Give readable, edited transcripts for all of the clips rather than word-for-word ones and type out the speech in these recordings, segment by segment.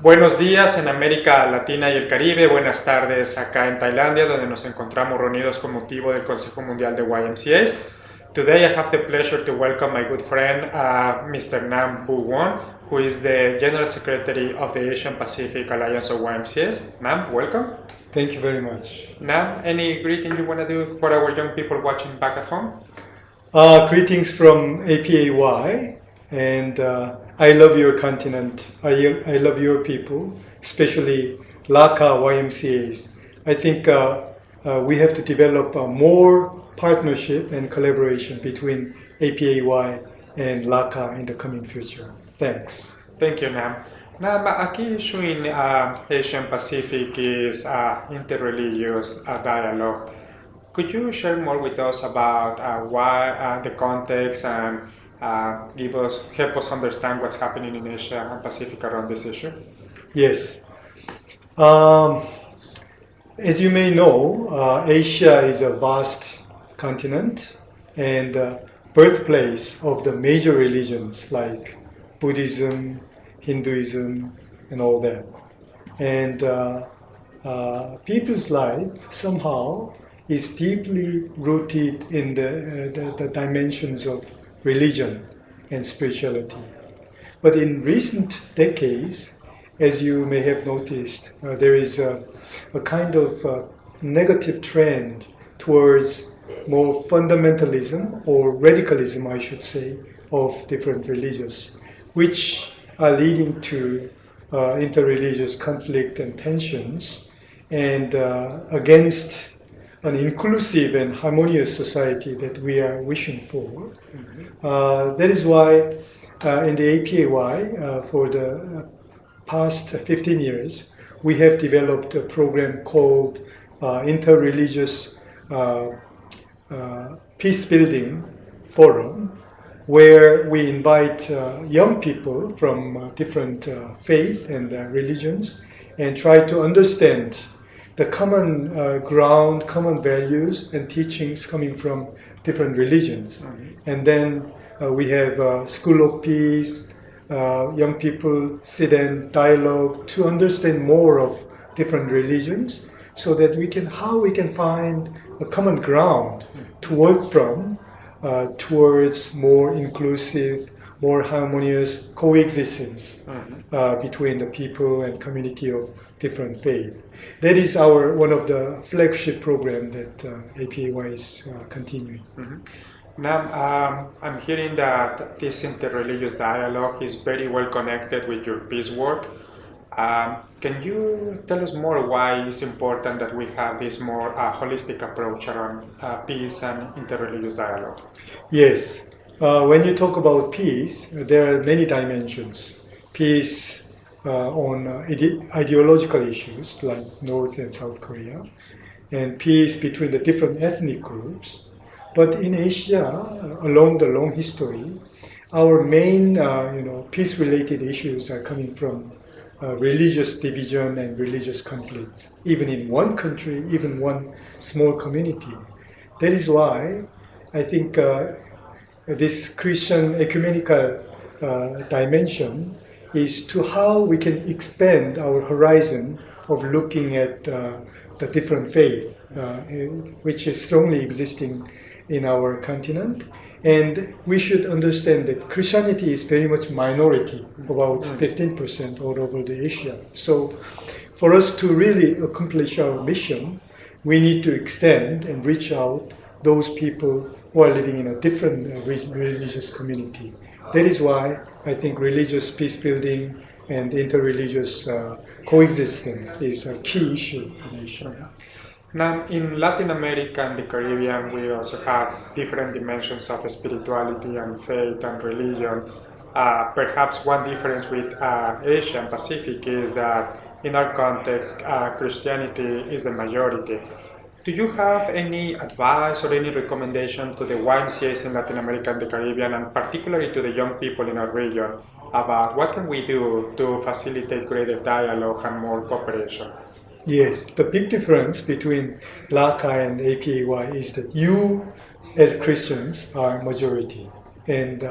Buenos días en América Latina y el Caribe, buenas tardes acá en Tailandia, donde nos encontramos reunidos con motivo del Consejo Mundial de YMCAs. Today I have the pleasure to welcome my good friend, Mr. Nam Woon, who is the General Secretary of the Asian Pacific Alliance of YMCAs. Nam, welcome. Thank you very much. Nam, any greeting you want to do for our young people watching back at home? Greetings from APAY, and I love your continent. I love your people, especially LACA YMCAs. I think we have to develop more partnership and collaboration between APAY and LACA in the coming future. Thanks. Thank you, Nam. Nam, a key issue in Asian Pacific is interreligious dialogue. Could you share more with us about why the context and help us understand what's happening in Asia and Pacific around this issue? Yes. As you may know, Asia is a vast continent and birthplace of the major religions like Buddhism, Hinduism, and all that. And people's life somehow is deeply rooted in the dimensions of religion and spirituality. But in recent decades, as you may have noticed, there is a kind of negative trend towards more fundamentalism or radicalism, I should say, of different religions, which are leading to interreligious conflict and tensions and against an inclusive and harmonious society that we are wishing for. That is why in the APAY, for the past 15 years, we have developed a program called Interreligious Peace Building Forum, where we invite young people from different faith and religions and try to understand the common ground, common values and teachings coming from different religions. And then we have a School of Peace, young people sit and dialogue to understand more of different religions so that we can find a common ground to work from towards more inclusive, more harmonious coexistence between the people and community of different faith. That is one of the flagship program that APAY is continuing. Now, I'm hearing that this interreligious dialogue is very well connected with your peace work. Can you tell us more why it's important that we have this more holistic approach around peace and interreligious dialogue? Yes. When you talk about peace, there are many dimensions. Peace on ideological issues like North and South Korea, and peace between the different ethnic groups. But in Asia, along the long history, our main peace-related issues are coming from religious division and religious conflicts, even in one country, even one small community. That is why I think this Christian ecumenical dimension is to how we can expand our horizon of looking at the different faith, which is strongly existing in our continent. And we should understand that Christianity is very much minority, about 15% all over the Asia. So for us to really accomplish our mission, we need to extend and reach out those people who are living in a different religious community. That is why I think religious peace building and interreligious coexistence is a key issue in Asia. Now, in Latin America and the Caribbean, we also have different dimensions of spirituality and faith and religion. Perhaps one difference with Asia and Pacific is that in our context, Christianity is the majority. Do you have any advice or any recommendation to the YMCAs in Latin America and the Caribbean, and particularly to the young people in our region, about what can we do to facilitate greater dialogue and more cooperation? Yes, the big difference between LACA and APAY is that you, as Christians, are majority. And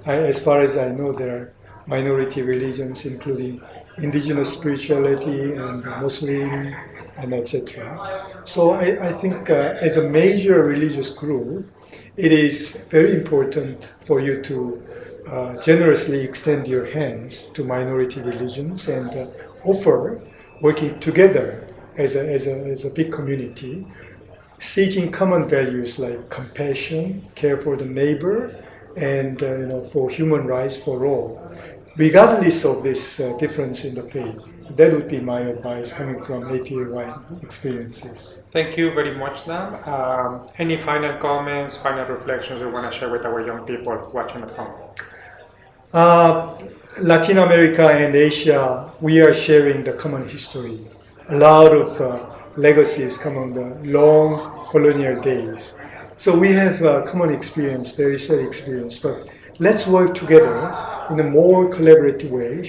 as far as I know, there are minority religions, including indigenous spirituality and Muslim and etc. So I think as a major religious group, it is very important for you to generously extend your hands to minority religions and offer working together as a big community, seeking common values like compassion, care for the neighbor, and for human rights for all, regardless of this difference in the faith. That would be my advice coming from APAY experiences. Thank you very much, Nam. Any final comments, final reflections you want to share with our young people watching at home? Latin America and Asia, we are sharing the common history. A lot of legacies come on the long colonial days. So we have a common experience, very sad experience, but let's work together in a more collaborative way,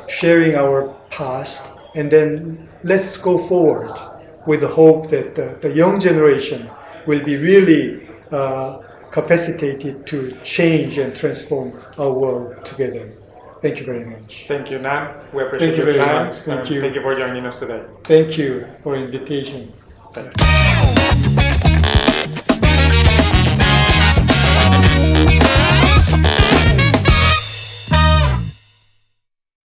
sharing our past, and then let's go forward with the hope that the young generation will be really capacitated to change and transform our world together. Thank you very much. Thank you, Nam. We appreciate Thank you your very time. much. Thank you. Thank you for joining us today. Thank you for invitation. Thank you.